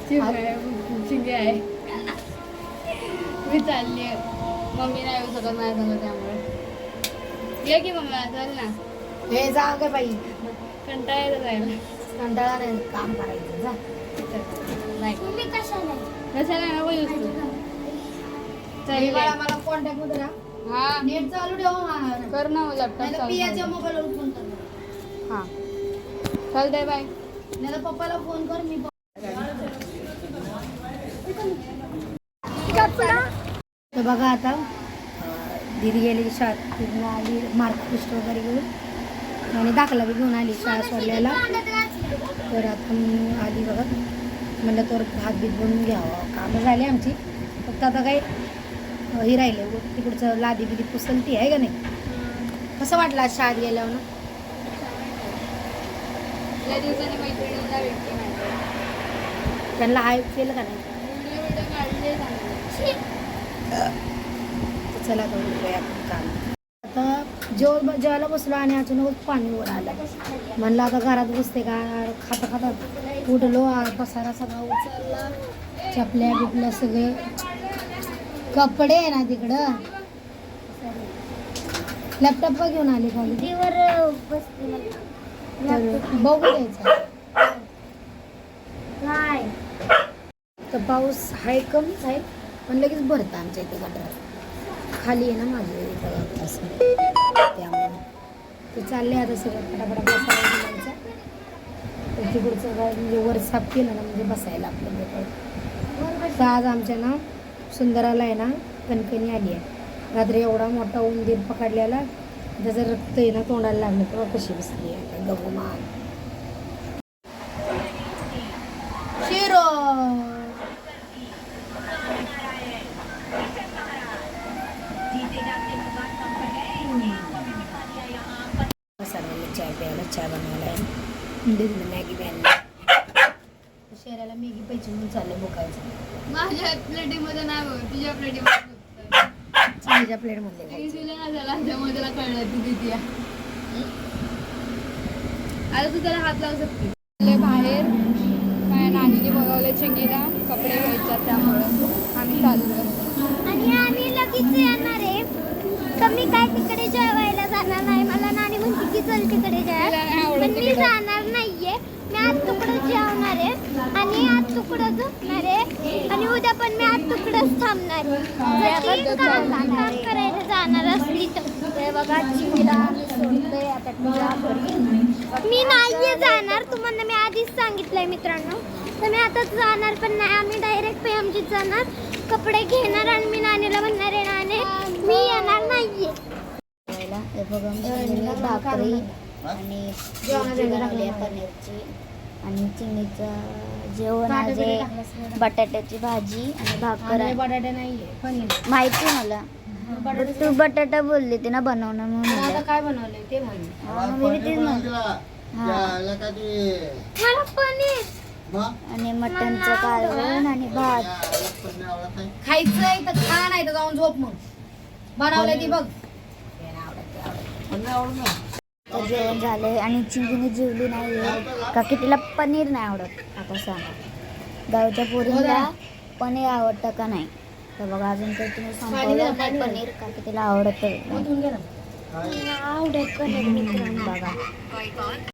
चिंगे आहे. मी चालली आहे. मम्मी नाही येऊ शकत माझ्या संग त्यामुळे. ये की मम्मी चल ना. हे जा गे बाई, कंटाळा येतो जायला. कंटाळा नाही काम करायचं जा. नाही तुम्ही कशाला कशाला नको येऊस तू. तरी बाळा मला कॉन्टॅक्ट मध्ये राहा. हा नेट चालू ठेव. कर ना लॅपटॉप चालू. पियाच्या मोबाईलवर फोन कर. हा चालतंय बाय. नाही तर पप्पाला फोन कर. मी तर बघा आता दीदी गेली शाळेत, तिथून आली मार्कलिस्ट वगैरे घेऊन आणि दाखला बी घेऊन आली शाळा सोडल्याला. तर आता मी आली बघा, म्हणलं तर भात बीत बनवून घ्यावं. कामं झाली आमची, फक्त आता काही हे राहिले तिकडचं लादी बिदी पुसलती आहे का नाही. कसं वाटलं आज शाळेत गेल्यावर ना. या दिवसाने मैत्रिणीला भेटते त्यांना हाय केलं का नाही. चला करूया काम. आता जेवायला बसलो आणि अचानक पाणी वर आलं. म्हणलं आता घरात बसते का, खाता खाता उठलो. पसारा सगळा उचलला, चपल्या बिपल्या सगळे कपडे आहे ना तिकडं. लॅपटॉप घेऊन आले खाली बघू द्यायचं काय तर पाऊस आहे कमीच आहे, पण लगेच भरतं आमच्या इथे गटार खाली आहे ना माझं इथं असं. त्यामुळे ते चालले आता सगळं फटाफटा बसायला गेलायचं. तर तिकडचं काय म्हणजे वर साफ केलं ना म्हणजे बसायला आपलं बेकार. तर आज आमच्या ना सुंदराला आहे ना कणकणी आली आहे. रात्री एवढा मोठा उंदीर पकडलेला, त्याचं रक्त आहे ना तोंडाला लागलं तेव्हा कशी बसली आहे गगुमान. शिरो चाय प्यायला, चहा बनवायला मॅगी प्यायला. शहराला मॅगी पाहिजे म्हणून चाललं बोकायचं. माझ्या प्लेटीमध्ये नाही बघ, तुझ्या प्लेटीमध्ये माझ्या प्लेटमधले दिलं ना त्याला, त्यामुळे त्याला कळलं तू किती आहे. आता तू त्याला हात लावू शकते. बाहेर काय नानीने बघवले चिंगीला कपडे घ्यायच्यात, त्यामुळं आम्ही चाललो. आणि आम्ही लगेच येणार आहे. कमी काय तिकडे जेवायला जाणार नाही. मला नानी म्हणते की चल तिकडे जायला, पण मी जाणार नाहीये. मी आज तुकडं जेवणार आहे आणि आज तुकडं झोपणार आहे आणि उद्या पण मी आज तुकडंच थांबणार आहे. काम करायला जाणार असली तर बघा चिंगीला सोडतंय आता तुझ्या घरी. मी नाहीये जाणार, तुम्हाला मी आधीच सांगितलंय मित्रांनो. तर मी आताच जाणार पण नाही. आम्ही डायरेक्ट पेमजीत जाणार, कपडे घेणार आणि मी नानीला म्हणणार आहे नाने मी येणार नाहीये. हे बघा भाकरी आणि पनीरची आणि चिंगीचं जेवण आहे, बटाट्याची भाजी आणि भाकर आहे. बटाटे नाहीये पनीर माहिती मला, तू बटाटा बोलली होती ना बनवणं म्हणून. आता काय बनवलंय ते म्हणजे मी तेच मला पनीर आणि मटनचं कालवण आणि भात. खायचंय तर खा, नाही तर जाऊन झोप. मग बनवलंय ती बघ. तर जेवण झालंय आणि चिंगीने जेवली नाही का की तिला पनीर नाही आवडत. आता सांगा गावच्या पोरीला पनीर आवडतं का नाही. तर बघा अजून तर तुम्ही संपवलं नाही पनीर का की तिला आवडत मग आवडत पनीर मित्रांनो. बघा